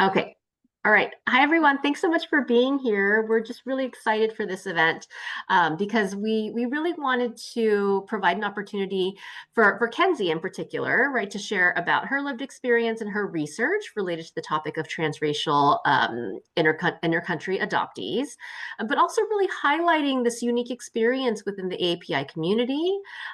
Okay. All right. Hi, everyone. Thanks so much for being here. We're just really excited for this event because we really wanted to provide an opportunity for Kenzie in particular, right, to share about her lived experience and her research related to the topic of transracial intercountry adoptees, but also really highlighting this unique experience within the API community.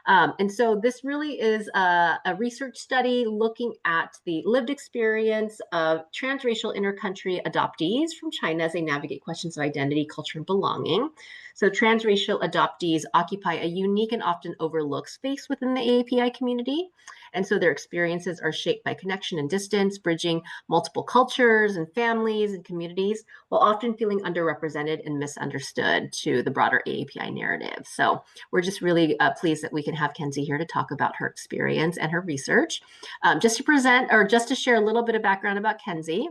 And so this really is a research study looking at the lived experience of transracial intercountry adoptees from China as they navigate questions of identity, culture, and belonging. So transracial adoptees occupy a unique and often overlooked space within the API community. And so their experiences are shaped by connection and distance, bridging multiple cultures and families and communities, while often feeling underrepresented and misunderstood to the broader API narrative. So we're just really pleased that we can have Kenzie here to talk about her experience and her research. Just to present or just to share a little bit of background about Kenzie.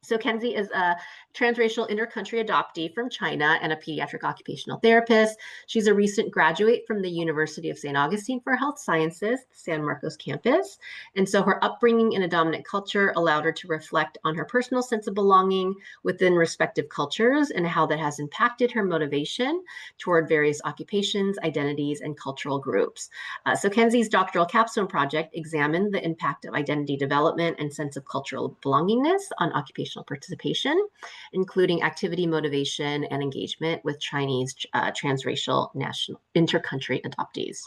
So Kenzie is a transracial intercountry adoptee from China and a pediatric occupational therapist. She's a recent graduate from the University of St. Augustine for Health Sciences, the San Marcos campus. And so her upbringing in a dominant culture allowed her to reflect on her personal sense of belonging within respective cultures and how that has impacted her motivation toward various occupations, identities, and cultural groups. So Kenzie's doctoral capstone project examined the impact of identity development and sense of cultural belongingness on occupational participation, including activity motivation and engagement with Chinese transracial national intercountry adoptees.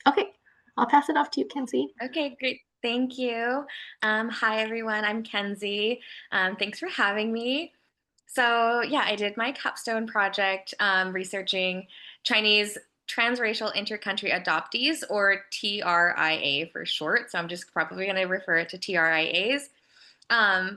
Okay, I'll pass it off to you, Kenzie. Okay, great. Thank you. Hi, everyone. I'm Kenzie. Thanks for having me. So, yeah, I did my capstone project researching Chinese transracial intercountry adoptees, or TRIA for short. So, I'm just probably going to refer it to TRIAs.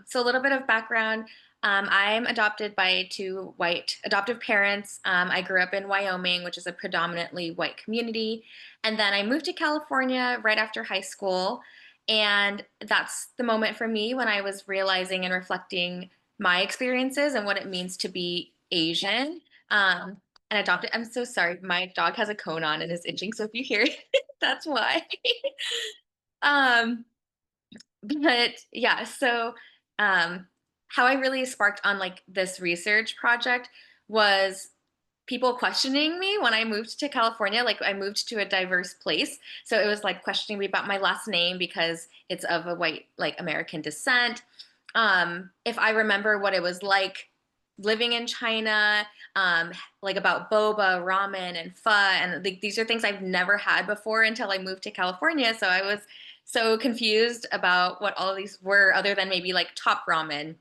So, a little bit of background. I'm adopted by two white adoptive parents. I grew up in Wyoming, which is a predominantly white community. And then I moved to California right after high school. And that's the moment for me when I was realizing and reflecting my experiences and what it means to be Asian and adopted. I'm so sorry. My dog has a cone on and is itching. So if you hear it, that's why. um, but yeah, so um, how I really sparked on like this research project was people questioning me when I moved to California. Like I moved to a diverse place. So it was like questioning me about my last name because it's of a white, like American descent. If I remember what it was like living in China, like about boba, ramen, and pho. And like, these are things I've never had before until I moved to California. So I was so confused about what all of these were, other than maybe like top ramen.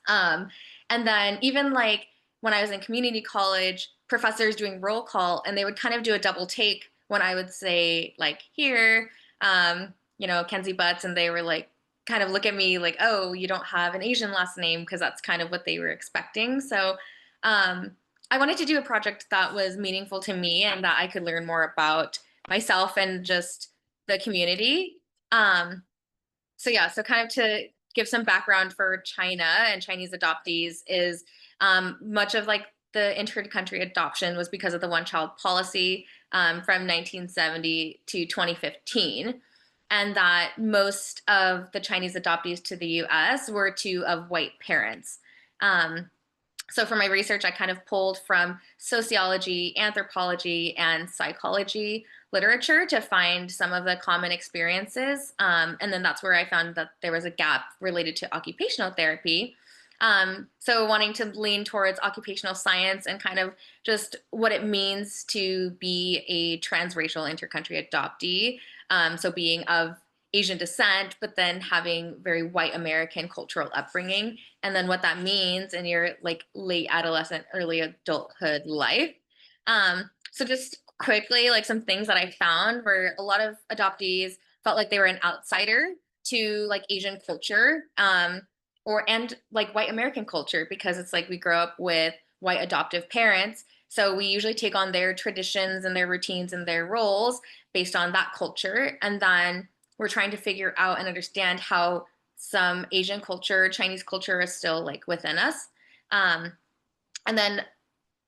Um, and then even like when I was in community college, professors doing roll call, and they would kind of do a double take when I would say like here, Kenzie Butts, and they were like kind of look at me like, oh, you don't have an Asian last name because that's kind of what they were expecting. So um, I wanted to do a project that was meaningful to me and that I could learn more about myself and just the community. Um, so yeah, so kind of to give some background for China and Chinese adoptees is much of like the inter-country adoption was because of the one-child policy from 1970 to 2015, and that most of the Chinese adoptees to the U.S. were of white parents. So for my research, I kind of pulled from sociology, anthropology, and psychology literature to find some of the common experiences. And then that's where I found that there was a gap related to occupational therapy. So wanting to lean towards occupational science and kind of just what it means to be a transracial intercountry adoptee. So being of Asian descent, but then having very white American cultural upbringing, and then what that means in your like late adolescent, early adulthood life. So just quickly, like some things that I found were a lot of adoptees felt like they were an outsider to like Asian culture, and like white American culture, because it's like we grow up with white adoptive parents. So we usually take on their traditions and their routines and their roles based on that culture. And then we're trying to figure out and understand how some Asian culture, Chinese culture is still like within us. And then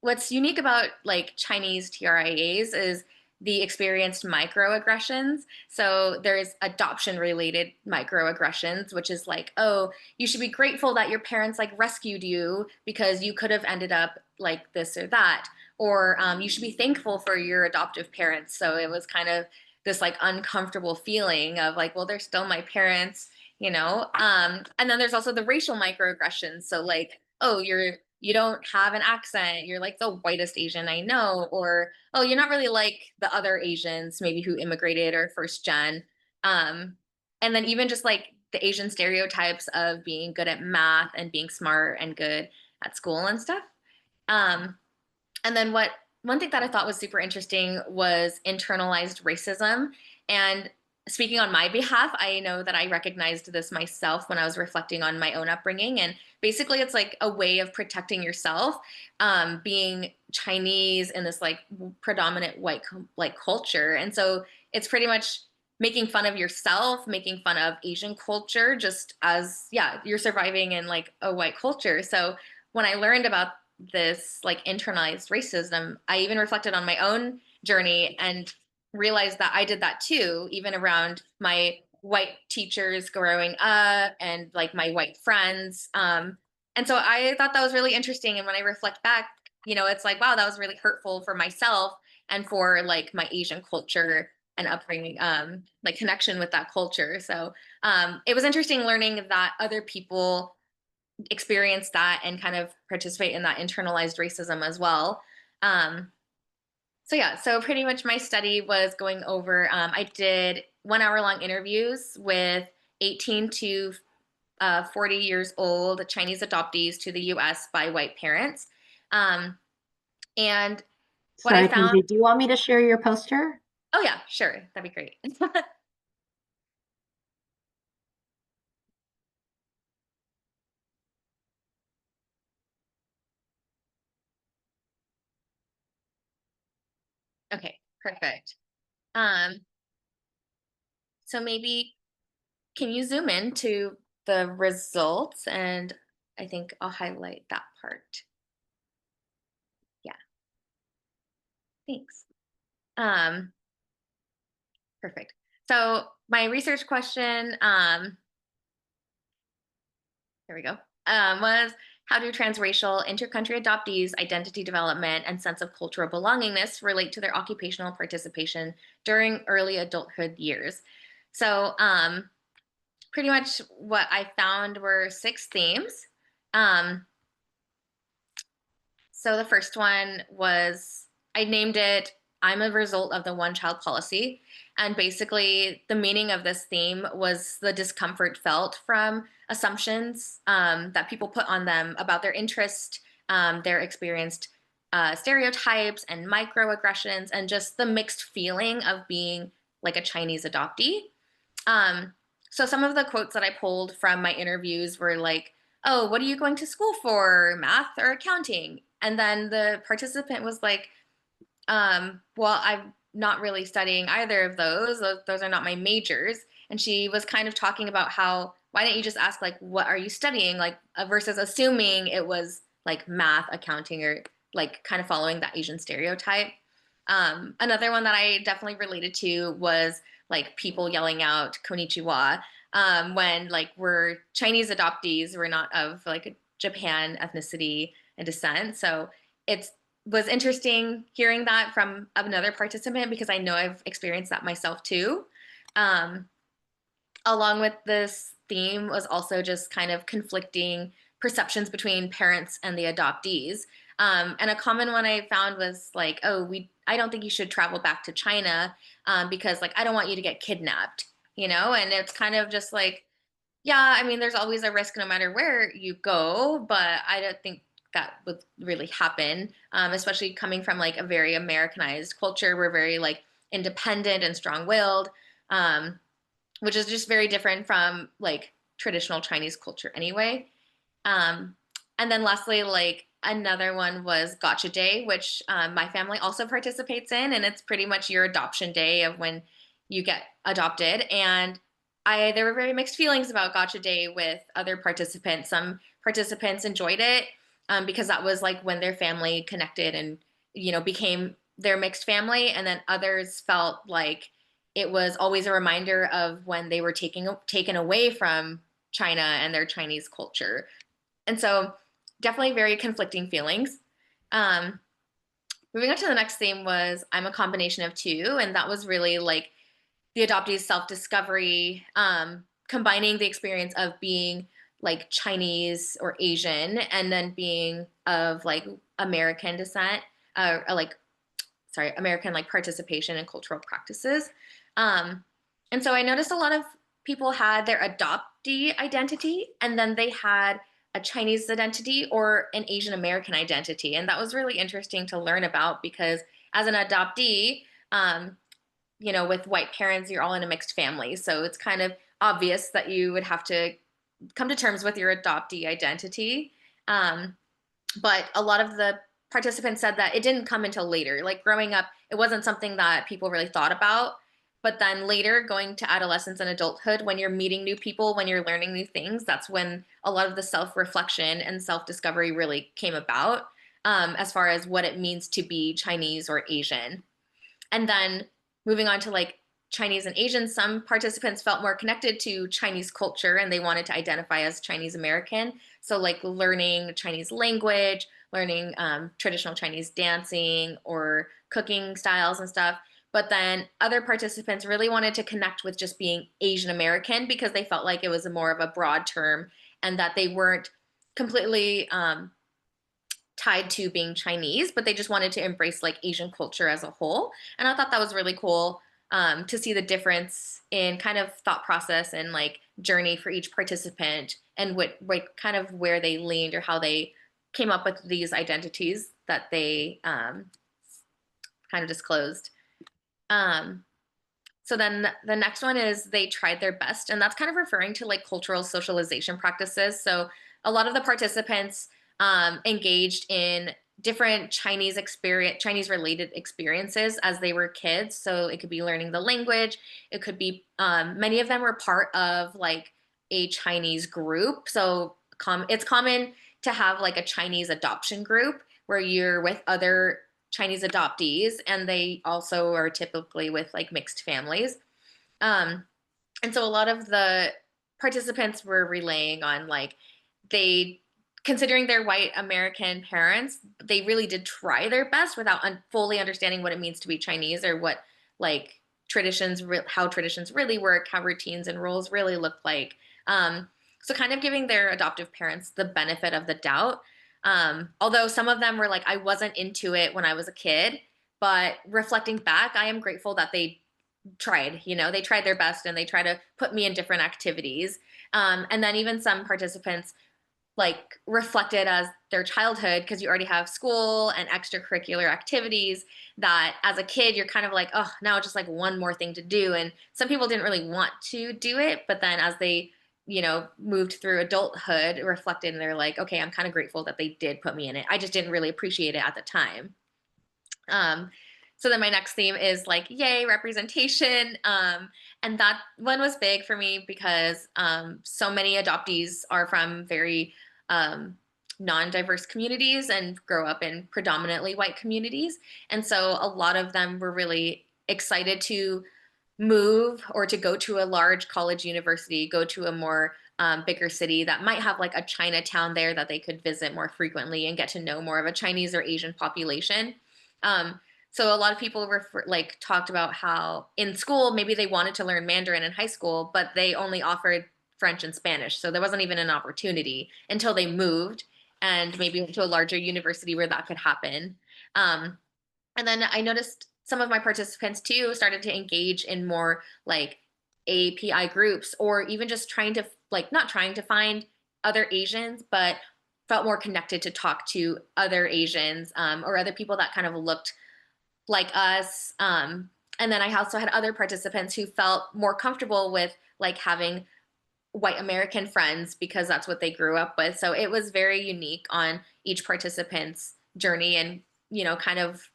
what's unique about like Chinese TRIAs is the experienced microaggressions. So there's adoption related microaggressions, which is like, oh, you should be grateful that your parents like rescued you because you could have ended up like this or that. Or you should be thankful for your adoptive parents. So it was kind of this like uncomfortable feeling of like, well, they're still my parents, you know? And then there's also the racial microaggressions. So like, oh, you don't have an accent, you're like the whitest Asian I know, or oh, you're not really like the other Asians maybe who immigrated or first gen. um and then even just like the Asian stereotypes of being good at math and being smart and good at school and stuff. um and then what one thing that I thought was super interesting was internalized racism. And speaking on my behalf, I know that I recognized this myself when I was reflecting on my own upbringing. And basically, it's like a way of protecting yourself, being Chinese in this like predominant white like culture. And so it's pretty much making fun of yourself, making fun of Asian culture, just as yeah, you're surviving in like a white culture. So when I learned about this like internalized racism, I even reflected on my own journey and realized that I did that too, even around my white teachers growing up and like my white friends. And so I thought that was really interesting. And when I reflect back, it's like, wow, that was really hurtful for myself and for like my Asian culture and upbringing, like connection with that culture. So it was interesting learning that other people experience that and kind of participate in that internalized racism as well. Um, so yeah, so pretty much my study was going over. I did 1 hour long interviews with 18 to 40 years old Chinese adoptees to the U.S. by white parents, um, and what I Sorry, found. Kenzie, do you want me to share your poster? Oh yeah, sure, that'd be great. Okay, perfect. Um, so maybe can you zoom in to the results? And I think I'll highlight that part. Yeah, thanks. Um, Perfect. So my research question, here we go, was how do transracial intercountry adoptees' identity development and sense of cultural belongingness relate to their occupational participation during early adulthood years? So pretty much what I found were 6 themes. Um, So the first one was I named it I'm a result of the one child policy. And basically, the meaning of this theme was the discomfort felt from assumptions that people put on them about their interest, their experienced stereotypes and microaggressions, and just the mixed feeling of being like a Chinese adoptee. Um, so some of the quotes that I pulled from my interviews were like, "Oh, what are you going to school for? Math or accounting?" And then the participant was like, "Well, I'm not really studying either of those. Those are not my majors." And she was kind of talking about how why don't you just ask like, "What are you studying?" Like versus assuming it was like math, accounting, or like kind of following that Asian stereotype. Another one that I definitely related to was like people yelling out "Konnichiwa" when like we're Chinese adoptees, we're not of like a Japan ethnicity and descent. So it was interesting hearing that from another participant because I know I've experienced that myself too. Um, Along with this theme was also just kind of conflicting perceptions between parents and the adoptees. And a common one I found was like, "Oh, I don't think you should travel back to China because like I don't want you to get kidnapped," And it's kind of just like, yeah, I mean, there's always a risk no matter where you go, but I don't think that would really happen, especially coming from like a very Americanized culture. We're very like independent and strong-willed. Which is just very different from like traditional Chinese culture anyway. Um, and then lastly, like another one was Gotcha Day, which my family also participates in, and it's pretty much your adoption day of when you get adopted. And there were very mixed feelings about Gotcha Day with other participants. Some participants enjoyed it because that was like when their family connected and became their mixed family, and then others felt like it was always a reminder of when they were taken away from China and their Chinese culture. And so definitely very conflicting feelings. Um, Moving on to the next theme was I'm a combination of two, and that was really like the adoptee's self-discovery, combining the experience of being like Chinese or Asian and then being of like American descent, like sorry, American like participation in cultural practices. Um, and so I noticed a lot of people had their adoptee identity and then they had a Chinese identity or an Asian American identity. And that was really interesting to learn about because as an adoptee, with white parents, you're all in a mixed family. So it's kind of obvious that you would have to come to terms with your adoptee identity. Um, but a lot of the participants said that it didn't come until later. Like growing up, it wasn't something that people really thought about. But then later, going to adolescence and adulthood, when you're meeting new people, when you're learning new things, that's when a lot of the self reflection and self discovery really came about, as far as what it means to be Chinese or Asian. And then moving on to like Chinese and Asian, some participants felt more connected to Chinese culture and they wanted to identify as Chinese American. So, like learning Chinese language, learning traditional Chinese dancing or cooking styles and stuff. But then other participants really wanted to connect with just being Asian American because they felt like it was a more of a broad term and that they weren't completely tied to being Chinese, but they just wanted to embrace like Asian culture as a whole. And I thought that was really cool, to see the difference in kind of thought process and like journey for each participant and what kind of where they leaned or how they came up with these identities that they kind of disclosed. Um, so then the next one is they tried their best, and that's kind of referring to like cultural socialization practices. So a lot of the participants engaged in different Chinese related experiences as they were kids. So it could be learning the language. It could be many of them were part of like a Chinese group. So it's common to have like a Chinese adoption group where you're with other Chinese adoptees, and they also are typically with like mixed families. Um, and so a lot of the participants were relaying on like they, considering their white American parents, they really did try their best without fully understanding what it means to be Chinese or what like how traditions really work, how routines and rules really look like. So kind of giving their adoptive parents the benefit of the doubt. Although some of them were like, I wasn't into it when I was a kid, but reflecting back, I am grateful that they tried their best and they try to put me in different activities. And then even some participants like reflected as their childhood because you already have school and extracurricular activities that as a kid you're kind of like, oh, now it's just like one more thing to do. And some people didn't really want to do it, but then as they moved through adulthood, reflected, and they're like, okay, I'm kind of grateful that they did put me in it. I just didn't really appreciate it at the time. um, so then my next theme is like, yay, representation. And that one was big for me because so many adoptees are from very um, non-diverse communities and grow up in predominantly white communities. And so a lot of them were really excited to move or to go to a large college university, go to a more bigger city that might have like a Chinatown there that they could visit more frequently and get to know more of a Chinese or Asian population. Um, so a lot of people like talked about how in school maybe they wanted to learn Mandarin in high school, but they only offered French and Spanish, so there wasn't even an opportunity until they moved and maybe went to a larger university where that could happen. Um, and then I noticed some of my participants too started to engage in more like API groups or even just trying to like not trying to find other Asians, but felt more connected to talk to other Asians or other people that kind of looked like us. And then I also had other participants who felt more comfortable with like having white American friends because that's what they grew up with. So it was very unique on each participant's journey and, kind of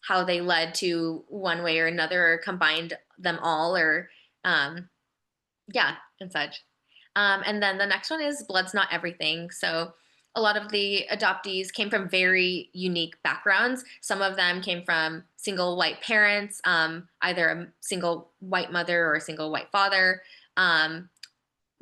how they led to one way or another or combined them all or, yeah, and such. And then the next one is blood's not everything. So a lot of the adoptees came from very unique backgrounds. Some of them came from single white parents, either a single white mother or a single white father. Um,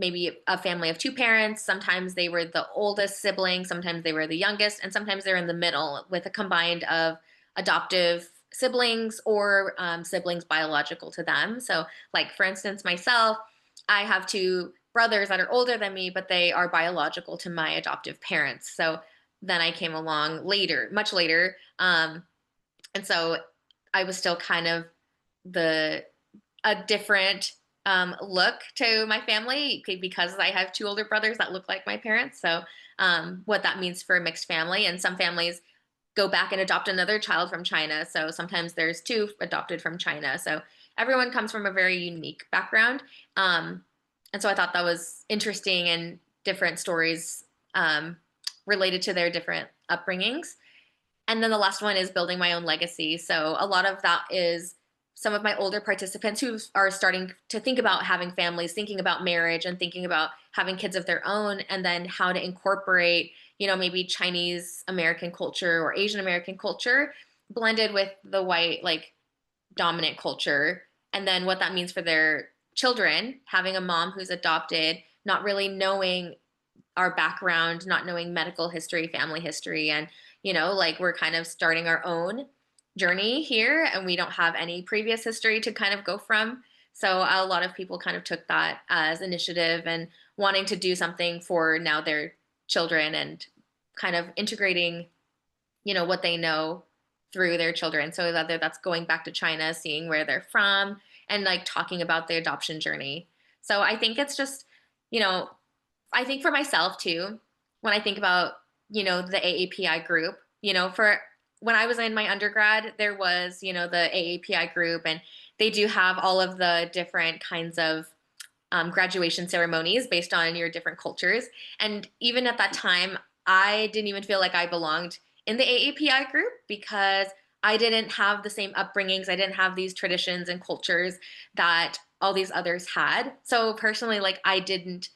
Maybe a family of two parents. Sometimes they were the oldest sibling, sometimes they were the youngest, and sometimes they're in the middle with a combined of adoptive siblings or siblings biological to them. So, like for instance, myself, I have two brothers that are older than me, but they are biological to my adoptive parents. So then I came along later, much later, and so I was still kind of the a different look to my family because I have two older brothers that look like my parents. So, what that means for a mixed family, and some families go back and adopt another child from China. So sometimes there's two adopted from China. So everyone comes from a very unique background. Um, and so I thought that was interesting and different stories related to their different upbringings. And then the last one is building my own legacy. So a lot of that is some of my older participants who are starting to think about having families, thinking about marriage, and thinking about having kids of their own, and then how to incorporate, maybe Chinese American culture or Asian American culture blended with the white, like dominant culture, and then what that means for their children, having a mom who's adopted, not really knowing our background, not knowing medical history, family history, and like we're kind of starting our own journey here and we don't have any previous history to kind of go from. So a lot of people kind of took that as initiative and wanting to do something for now their children and kind of integrating, what they know through their children. So whether that's going back to China, seeing where they're from, and like talking about the adoption journey. So I think it's just, you know, I think for myself too, when I think about, the AAPI group, for when I was in my undergrad, there was, the AAPI group, and they do have all of the different kinds of graduation ceremonies based on your different cultures. And even at that time, I didn't even feel like I belonged in the AAPI group because I didn't have the same upbringings. I didn't have these traditions and cultures that all these others had. So personally, like I didn't,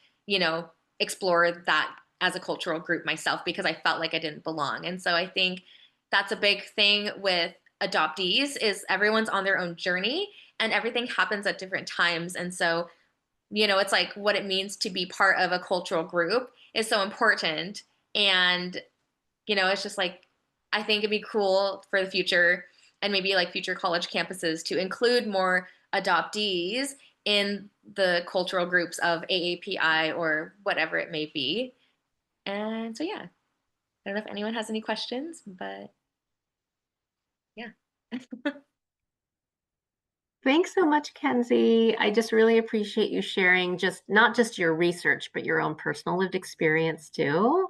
explore that as a cultural group myself because I felt like I didn't belong. And so I think that's a big thing with adoptees is everyone's on their own journey and everything happens at different times. And so it's like what it means to be part of a cultural group is so important. And, it's just like, I think it'd be cool for the future and maybe like future college campuses to include more adoptees in the cultural groups of AAPI or whatever it may be. And so, yeah, I don't know if anyone has any questions, but yeah. Thanks so much, Kenzie. I just really appreciate you sharing just not just your research, but your own personal lived experience too.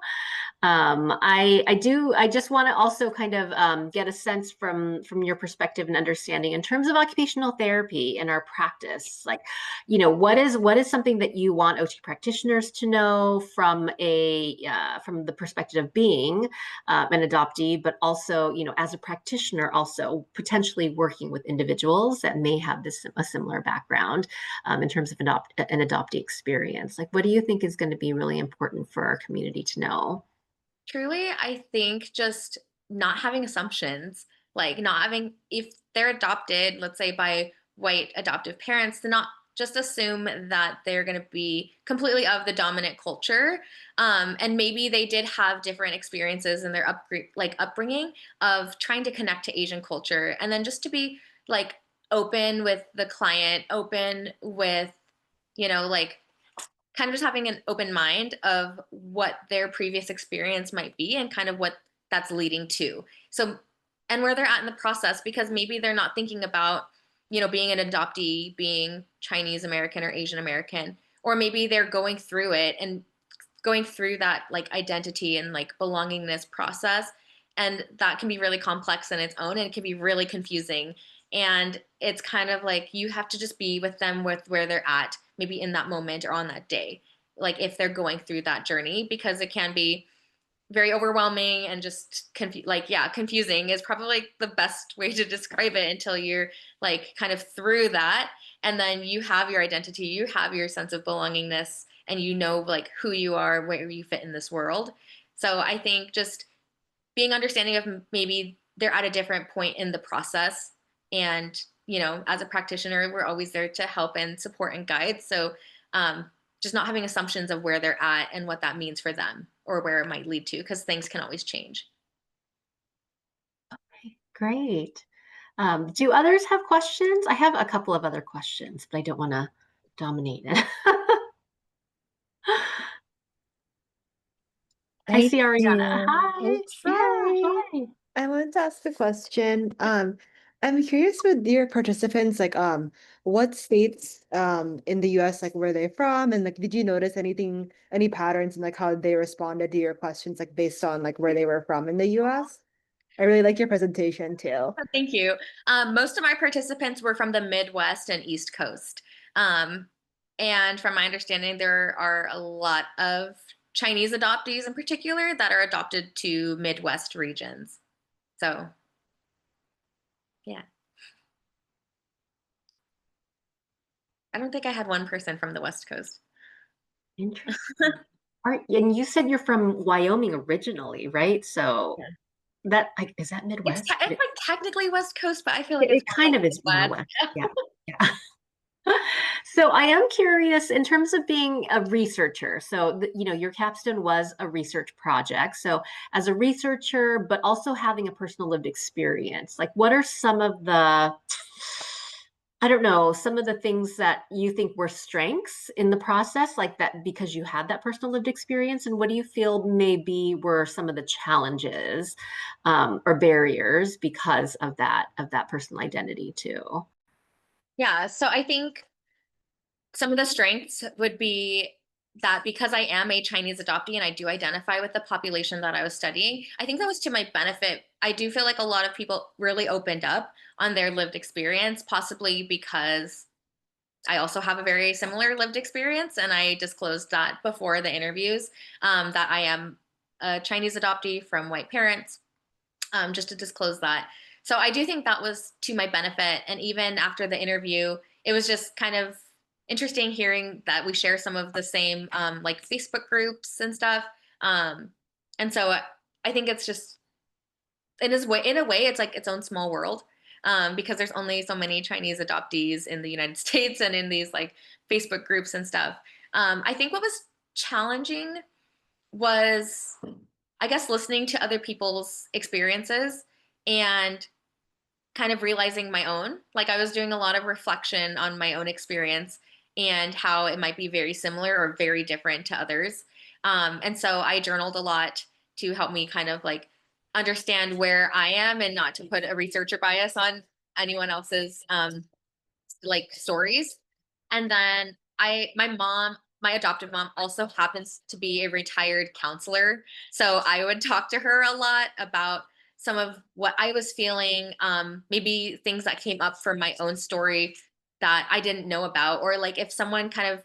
I just want to also kind of get a sense from your perspective and understanding in terms of occupational therapy in our practice. Like, what is something that you want OT practitioners to know from the perspective of being an adoptee, but also as a practitioner, also potentially working with individuals that may have a similar background in terms of an adoptee experience. Like, what do you think is going to be really important for our community to know? Truly, I think just not having assumptions, like not having, if they're adopted, let's say by white adoptive parents, to not just assume that they're going to be completely of the dominant culture. And maybe they did have different experiences in their upbringing of trying to connect to Asian culture. And then just to be like open with the client, open with, like kind of just having an open mind of what their previous experience might be and kind of what that's leading to. So, and where they're at in the process, because maybe they're not thinking about, being an adoptee, being Chinese American or Asian American, or maybe they're going through it and going through that like identity and like belongingness process. And that can be really complex in its own and it can be really confusing. And it's kind of like you have to just be with them with where they're at, maybe in that moment or on that day, like if they're going through that journey, because it can be very overwhelming and just confusing is probably the best way to describe it until you're like kind of through that. And then you have your identity, you have your sense of belongingness, and like who you are, where you fit in this world. So I think just being understanding of maybe they're at a different point in the process. And, as a practitioner, we're always there to help and support and guide. So um, just not having assumptions of where they're at and what that means for them or where it might lead to, because things can always change. Great. Do others have questions? I have a couple of other questions, but I don't want to dominate it. I I see Ariana. do. Hi. Yeah, Hi. hi. I wanted to ask a question. I'm curious with your participants, like, what states, in the US, like, were they from? And like, did you notice any patterns in like how they responded to your questions, like based on like where they were from in the US? I really like your presentation too. Thank you. Most of my participants were from the Midwest and East Coast. Um, and from my understanding, there are a lot of Chinese adoptees in particular that are adopted to Midwest regions. So, yeah, I don't think I had one person from the West Coast. Interesting. And you said you're from Wyoming originally, right? So Yeah. is that It's Midwest? it's like technically West Coast, but I feel like it's It more kind like of is more Midwest. West. Yeah. Yeah. So I am curious in terms of being a researcher. So, your capstone was a research project. So as a researcher, but also having a personal lived experience, like what are some of the, I don't know, some of the things that you think were strengths in the process, like that because you had that personal lived experience, and what do you feel maybe were some of the challenges or barriers because of that personal identity too? Yeah, so I think some of the strengths would be that because I am a Chinese adoptee and I do identify with the population that I was studying, I think that was to my benefit. I do feel like a lot of people really opened up on their lived experience, possibly because I also have a very similar lived experience. And I disclosed that before the interviews, that I am a Chinese adoptee from white parents, just to disclose that. So I do think that was to my benefit. And even after the interview, it was just kind of interesting hearing that we share some of the same like Facebook groups and stuff. Um, and so I think it's just in a way, it's like its own small world, because there's only so many Chinese adoptees in the United States and in these like Facebook groups and stuff. I think what was challenging was, I guess, listening to other people's experiences and kind of realizing my own. Like I was doing a lot of reflection on my own experience and how it might be very similar or very different to others. And so I journaled a lot to help me kind of like understand where I am and not to put a researcher bias on anyone else's like stories. And then my adoptive mom also happens to be a retired counselor. So I would talk to her a lot about some of what I was feeling, maybe things that came up from my own story that I didn't know about, or like if someone kind of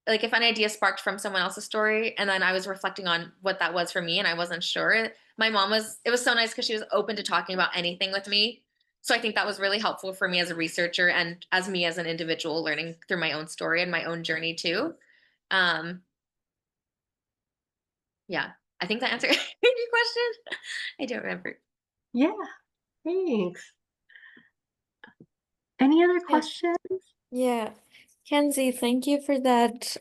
like if an idea sparked from someone else's story and then I was reflecting on what that was for me and I wasn't sure. My mom was, it was so nice because she was open to talking about anything with me. So I think that was really helpful for me as a researcher and as me as an individual learning through my own story and my own journey too. Um, yeah, I think that answered your question. I don't remember. Yeah, thanks. Any other Yeah. questions? Yeah. Kenzie, thank you for that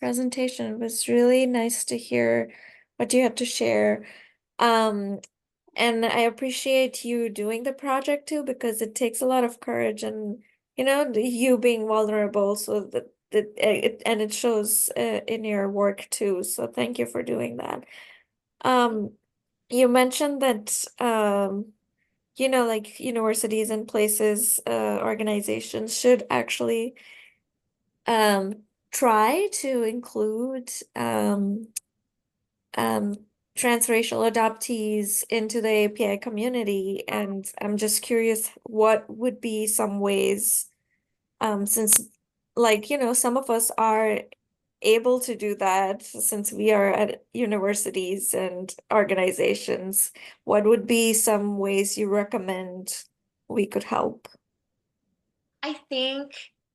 presentation. It was really nice to hear what you had to share. Um, and I appreciate you doing the project too, because it takes a lot of courage and, you being vulnerable so and it shows in your work too. So thank you for doing that. Um, you mentioned that like universities and places, organizations should actually um try to include um transracial adoptees into the API community. And I'm just curious, what would be some ways, since like, some of us are able to do that since we are at universities and organizations, what would be some ways you recommend we could help? I think,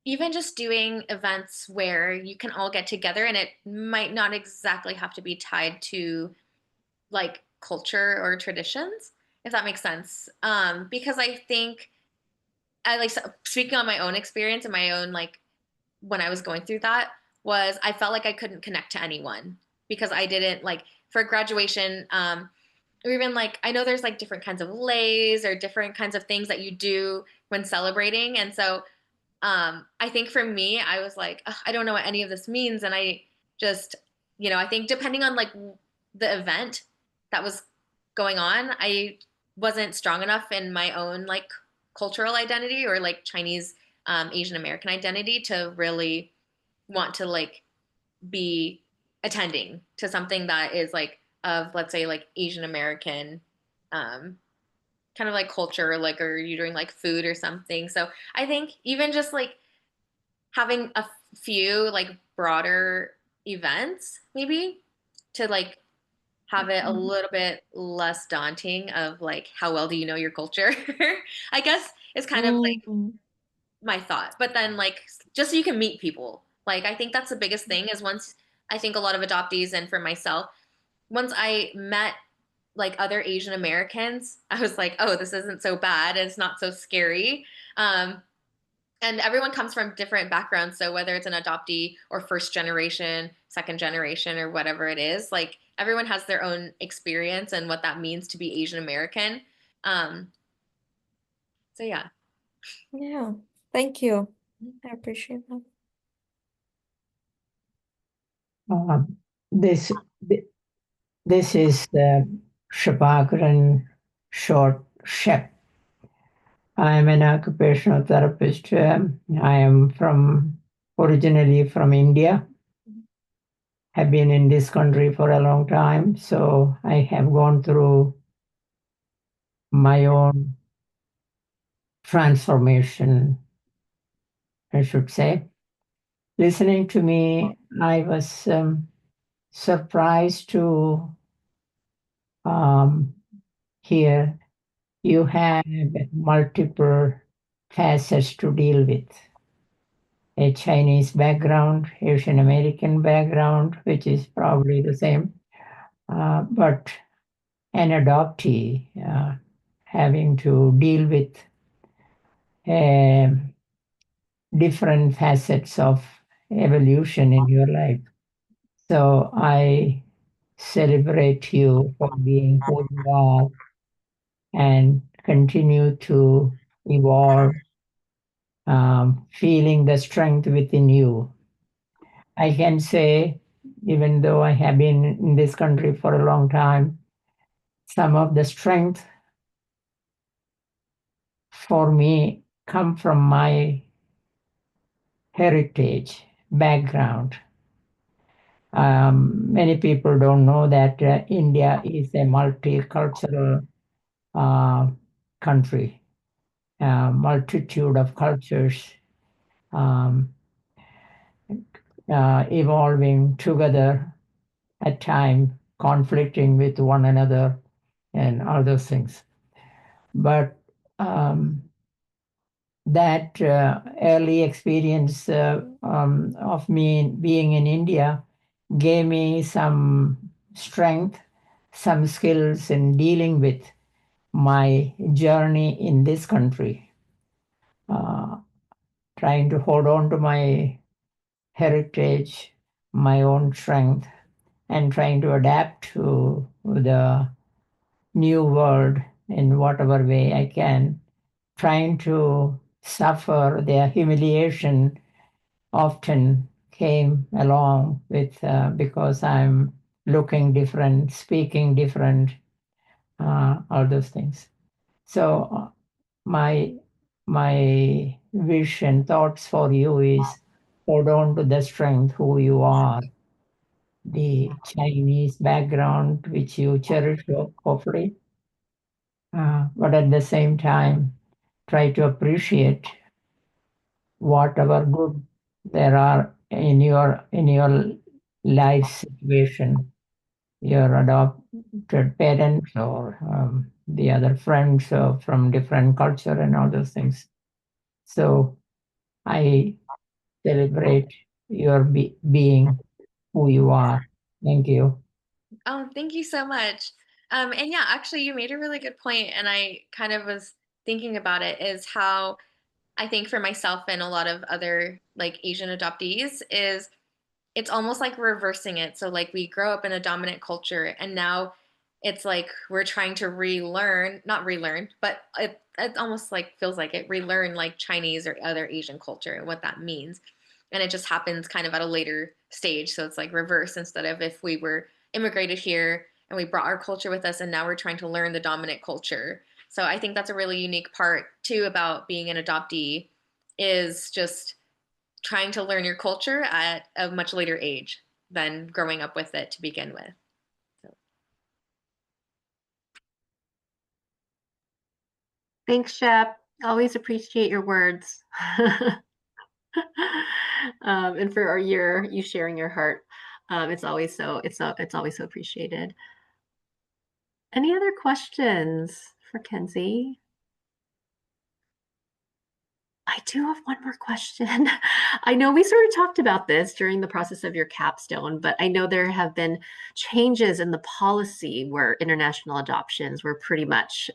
even just doing events where you can all get together and it might not exactly have to be tied to like culture or traditions, if that makes sense. Because I think I like speaking on my own experience and my own like when I was going through that was I felt like I couldn't connect to anyone because I didn't like for graduation, or even like I know there's like different kinds of lays or different kinds of things that you do when celebrating. And so I think for me, I was like, "Ugh, I don't know what any of this means. And I just, I think depending on like the event that was going on, I wasn't strong enough in my own like cultural identity or like Chinese, Asian American identity to really want to like be attending to something that is like of let's say like Asian American um kind of like culture like or you're doing like food or something. So I think even just like having a few like broader events maybe to like have it a little bit less daunting of like how well do you know your culture I guess is kind of like Mhm. my thought. But then like just so you can meet people. Like I think that's the biggest thing is once I think a lot of adoptees and for myself, once I met like other Asian Americans, I was like, oh, this isn't so bad. It's not so scary. Um, and everyone comes from different backgrounds. So whether it's an adoptee or first generation, second generation, or whatever it is, like everyone has their own experience and what that means to be Asian American. Um, so yeah. Yeah, thank you. I appreciate that. Um, this this is Shubhagran Short Shep. I am an occupational therapist. I am originally from India. Have been in this country for a long time, so I have gone through my own transformation, I should say. Listening to me, I was surprised to hear you have multiple facets to deal with. A Chinese background, Asian American background, which is probably the same, but an adoptee having to deal with um, different facets of evolution in your life. So I celebrate you for being who you are and continue to evolve, feeling the strength within you. I can say, even though I have been in this country for a long time, some of the strength for me come from my heritage background. Many people don't know that India is a multicultural uh, country, multitude of cultures um, evolving together at times, conflicting with one another and all those things. But that early experience of me being in India gave me some strength, some skills in dealing with my journey in this country, uh, trying to hold on to my heritage, my own strength, and trying to adapt to the new world in whatever way I can, trying to suffer the humiliation often came along with because I'm looking different, speaking different, all those things. So my my wish and thoughts for you is hold on to the strength who you are, the Chinese background which you cherish hopefully, but at the same time try to appreciate whatever good there are in your life situation, your adopted parents or the other friends from different culture and all those things. So I celebrate your being who you are. Thank you. Oh, thank you so much. And yeah, actually, you made a really good point, and I kind of was thinking about it, is how I think for myself and a lot of other like Asian adoptees is it's almost like reversing it. So like we grow up in a dominant culture and now it's like we're trying to relearn, not relearn, but it almost like feels like it relearn like Chinese or other Asian culture and what that means. And it just happens kind of at a later stage. So it's like reverse instead of if we were immigrated here and we brought our culture with us and now we're trying to learn the dominant culture. So I think that's a really unique part too about being an adoptee is just trying to learn your culture at a much later age than growing up with it to begin with. So. Thanks, Shep. Always appreciate your words. And for you sharing your heart. It's always it's always so appreciated. Any other questions for Kenzie? I do have one more question. I know we sort of talked about this during the process of your capstone, but I know there have been changes in the policy where international adoptions were pretty much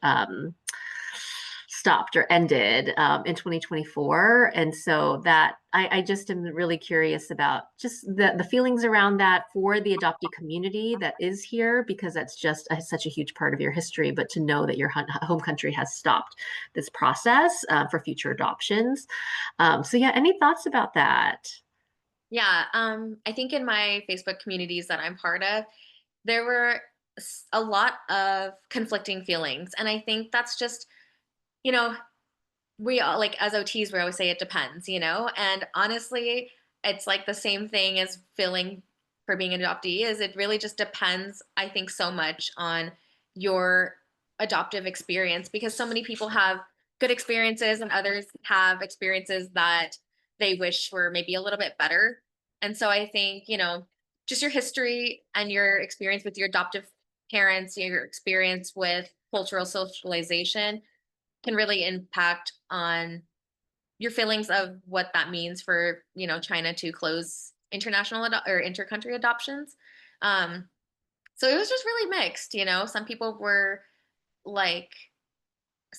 stopped or ended in 2024. And so that I just am really curious about just the feelings around that for the adoptee community that is here, because that's just such a huge part of your history. But to know that your home country has stopped this process for future adoptions. So yeah, any thoughts about that? Yeah, I think in my Facebook communities that I'm part of, there were a lot of conflicting feelings. And I think that's just, you know, we all like as OTs, we always say it depends, and honestly, it's like the same thing as feeling for being an adoptee is it really just depends, I think, so much on your adoptive experience because so many people have good experiences and others have experiences that they wish were maybe a little bit better. And so I think, just your history and your experience with your adoptive parents, your experience with cultural socialization can really impact on your feelings of what that means for China to close international or intercountry adoptions. Um, so it was just really mixed. Some people were like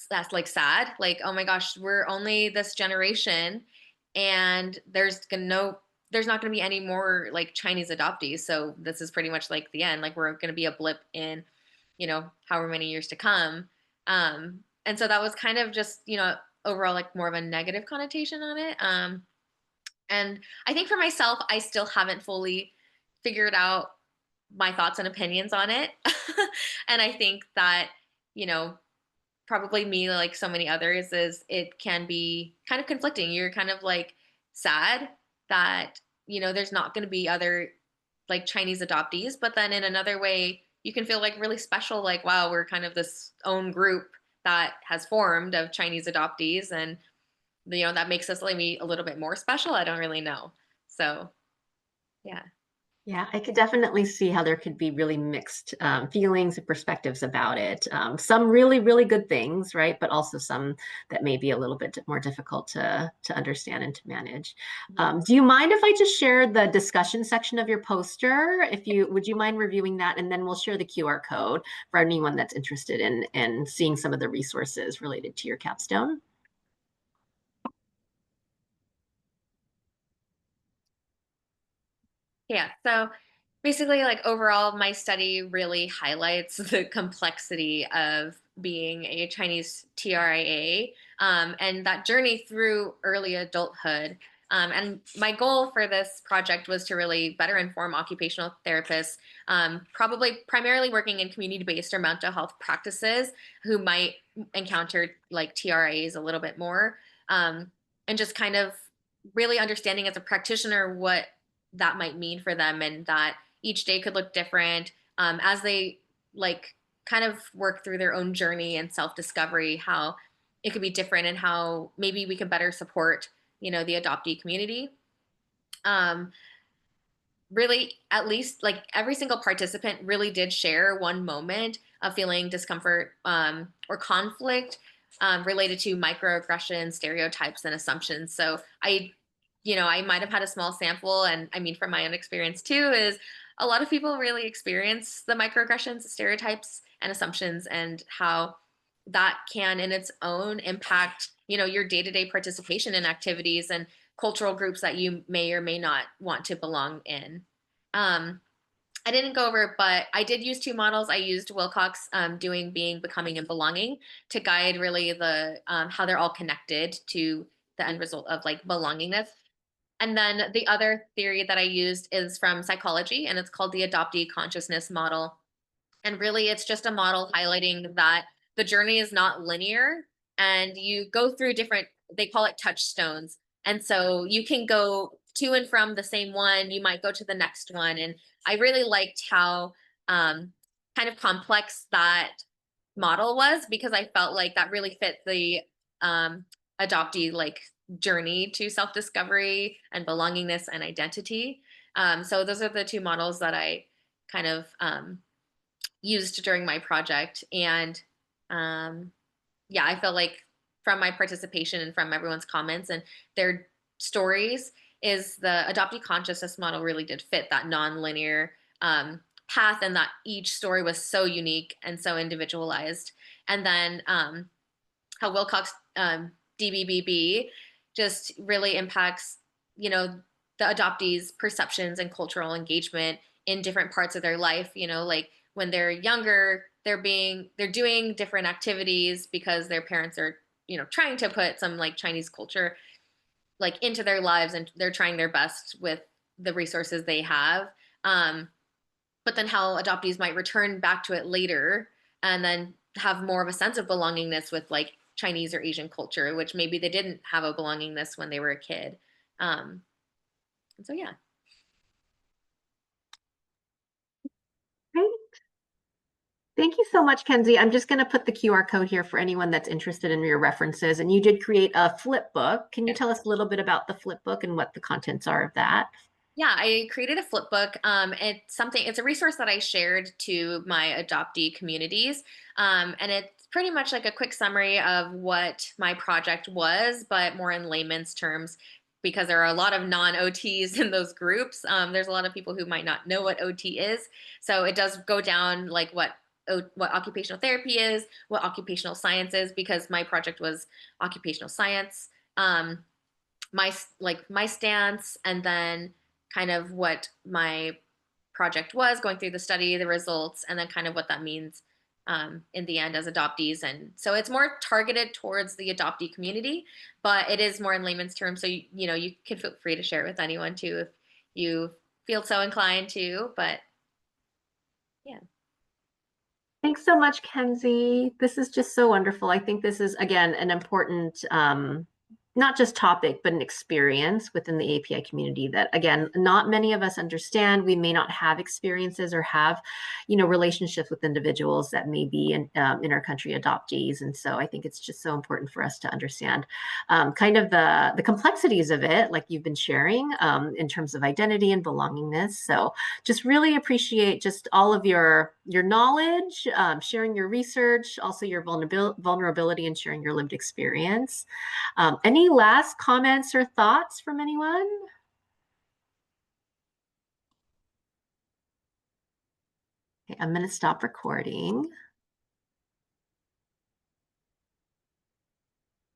that's like sad, like oh my gosh, we're only this generation, and there's not going to be any more like Chinese adoptees. So this is pretty much like the end. Like we're going to be a blip in however many years to come. And so that was kind of just, overall like more of a negative connotation on it. And I think for myself, I still haven't fully figured out my thoughts and opinions on it. And I think that, you know, probably me, like so many others, is it can be kind of conflicting. You're kind of like sad that, there's not going to be other like Chinese adoptees, but then in another way, you can feel like really special, like, wow, we're kind of this own group that has formed of Chinese adoptees. And, that makes us maybe a little bit more special. I don't really know. So, yeah. Yeah, I could definitely see how there could be really mixed feelings and perspectives about it. Some really, really good things, right? But also some that may be a little bit more difficult to understand and to manage. Do you mind if I just share the discussion section of your poster? Would you mind reviewing that? And then we'll share the QR code for anyone that's interested in seeing some of the resources related to your capstone. Yeah. So basically, like overall, my study really highlights the complexity of being a Chinese TRIA and that journey through early adulthood. And my goal for this project was to really better inform occupational therapists, probably primarily working in community-based or mental health practices who might encounter like TRIAs a little bit more, and just kind of really understanding as a practitioner what that might mean for them, and that each day could look different as they like kind of work through their own journey and self-discovery, how it could be different and how maybe we can better support the adoptee community. um, Really, at least like every single participant really did share one moment of feeling discomfort or conflict related to microaggressions, stereotypes, and assumptions. So I I might have had a small sample, and I mean, from my own experience too, is a lot of people really experience the microaggressions, stereotypes, and assumptions, and how that can, in its own, impact, your day-to-day participation in activities and cultural groups that you may or may not want to belong in. I didn't go over it, but I did use two models. I used Wilcox doing being, becoming, and belonging to guide really the how they're all connected to the end result of like belongingness. And then the other theory that I used is from psychology, and it's called the adoptee consciousness model. And really, it's just a model highlighting that the journey is not linear, and you go through different, they call it touchstones. And so you can go to and from the same one, you might go to the next one. And I really liked how kind of complex that model was, because I felt like that really fit the adoptee like journey to self-discovery and belongingness and identity. So those are the two models that I kind of used during my project. And yeah, I felt like from my participation and from everyone's comments and their stories, is the adoptee consciousness model really did fit that non-linear path, and that each story was so unique and so individualized. And then how Wilcox DBBB just really impacts, the adoptees' perceptions and cultural engagement in different parts of their life. Like when they're younger, they're doing different activities because their parents are, trying to put some like Chinese culture like into their lives, and they're trying their best with the resources they have. But then how adoptees might return back to it later and then have more of a sense of belongingness with like Chinese or Asian culture, which maybe they didn't have a belongingness when they were a kid. And so, yeah. Great. Thank you so much, Kenzie. I'm just going to put the QR code here for anyone that's interested in your references. And you did create a flip book. Can you tell us a little bit about the flip book and what the contents are of that? Yeah, I created a flip book. It's a resource that I shared to my adoptee communities. And it's pretty much like a quick summary of what my project was, but more in layman's terms, because there are a lot of non-OTs in those groups. There's a lot of people who might not know what OT is. So it does go down like what occupational therapy is, what occupational science is, because my project was occupational science. My stance, and then kind of what my project was, going through the study, the results, and then kind of what that means in the end as adoptees. And so it's more targeted towards the adoptee community, but it is more in layman's terms. So you can feel free to share it with anyone too if you feel so inclined to. But yeah. Thanks so much, Kenzie. This is just so wonderful. I think this is, again, an important, not just topic, but an experience within the API community that, again, not many of us understand. We may not have experiences or have, relationships with individuals that may be in our country adoptees. And so I think it's just so important for us to understand kind of the complexities of it, like you've been sharing in terms of identity and belongingness. So just really appreciate just all of your knowledge, sharing your research, also your vulnerability, and sharing your lived experience. Any last comments or thoughts from anyone? Okay, I'm going to stop recording.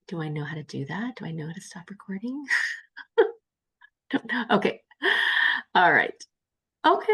Do I know how to do that? Do I know how to stop recording? Don't know. Okay. All right. Okay.